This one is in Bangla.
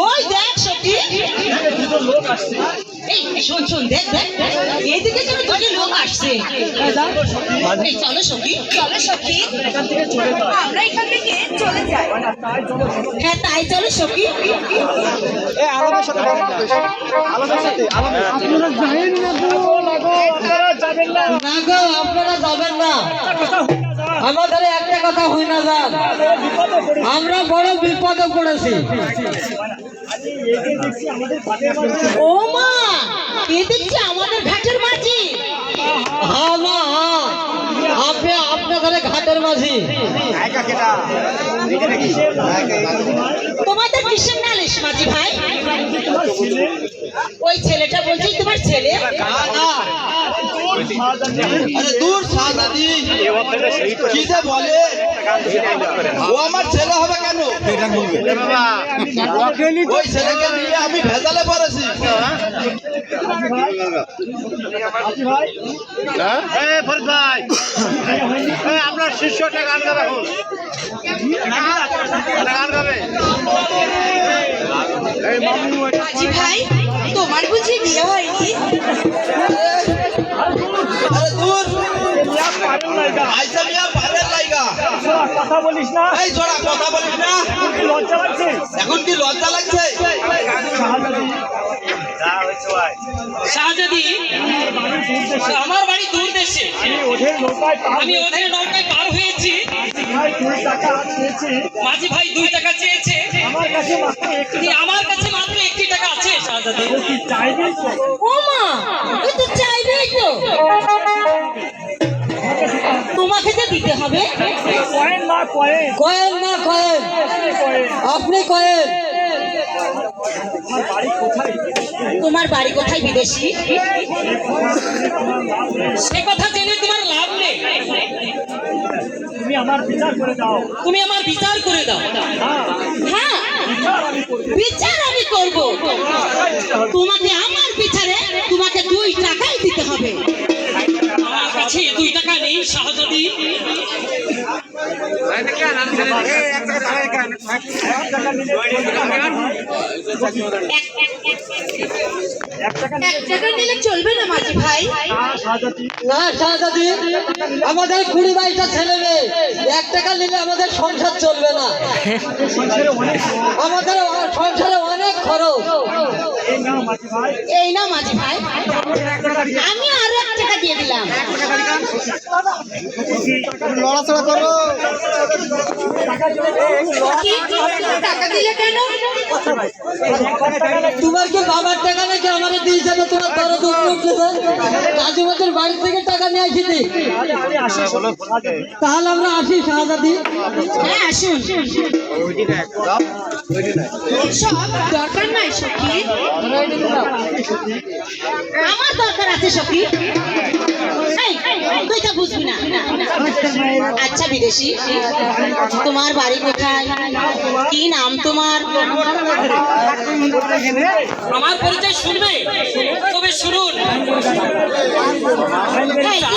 ওই দেখ সখী, শোন শোন, দেখ দেখ এইদিকে যেন দুটো লোক আসছে। চলো সখী, চলো সখী, আমরা এখান থেকে চলে যাই। হ্যাঁ তাই চলো সখী। আপনারা যাবেন না? না গো, আপনারা যাবেন না। আমাদের একটা কথা হই না যান, আমরা বড় বিপদে পড়েছি। ও মা, এ দেখছি আমাদের ঘাটের মাঝি। হ্যাঁ মা, আপনি আপনাদের ঘাটের মাঝি। তোমাদের কিসের নালিশ মাঝি ভাই? ওই ছেলেটা বলছি তোমার ছেলে? আরে দূর শাহজাদি, কি যে বলে, ও আমার ছেলে হবে কেন? ওই ছেলেকে নিয়ে আমি ভেজালে পড়েছি। আপনার শিষ্যটা গান গাবে, গান গাবে। মাঝি ভাই, তোমার বুঝি বিয়ে হয়নি? আরে দূর, আইসা মিয়া পারের লাইগা কথা বলিস না, এই ছোড়া কথা বলিস না। লজ্জা লাগছে? এখন কি লজ্জা লাগছে? শাহজাদি, আমার বাড়ি দূর দেশে, আমি ওদের নৌকায় পার হয়েছি। মাঝি ভাই 2 টাকা চেয়েছে, আমার কাছে মাত্র 1টি টাকা আছে। শাহজাদি ও মা, ওই তো চাইবেই তো, তোমাকে যে দিতে হবে। কয়েন না কয়েন, আপনি কয়েন। তোমার বাড়ি কোথায় বিদেশি? সে কথা জেনে তোমার লাভ নেই, তুমি আমার বিচার করে দাও। তুমি আমার বিচার করে দাও। হ্যাঁ, বিচার আমি করব। তোমাকে আমার বিচারে তোমাকে 2 টাকাই দিতে হবে। আমার কাছে 2 টাকা নেই শাহজাদি। এক টাকা নিলে চলবে না মাঝি ভাই? না শাহজাদি, আমাদের 20-22টা ছেলে মেয়ে, 1 টাকা নিলে আমাদের সংসার চলবে না। আমাদের সংসারে অনেক খরচ। এই না মাঝি ভাই, আমি আরো 1 টাকা দিয়ে দিলাম। লড়াচড়া করো। কি? টাকা দিলে কেন? তোমার কি বাবার টাকা নাকি আমাদের দিয়ে যাবে? তোমার দরদ উঠতেছে। কাজীবাদের বাড়ি থেকে টাকা নিয়ে আসিনি। তাহলে আমরা আসি শাহজাদি। হ্যাঁ আসুন। সব দরকার নাই সখী, আমার দরকার আছে সখী। এই, তুই তো বুঝবি না। আচ্ছা বিদেশি, তোমার বাড়ি কোথায়? কি নাম তোমার? আমার পরিচয় শুনবে? তবে শুনুন। এই, কি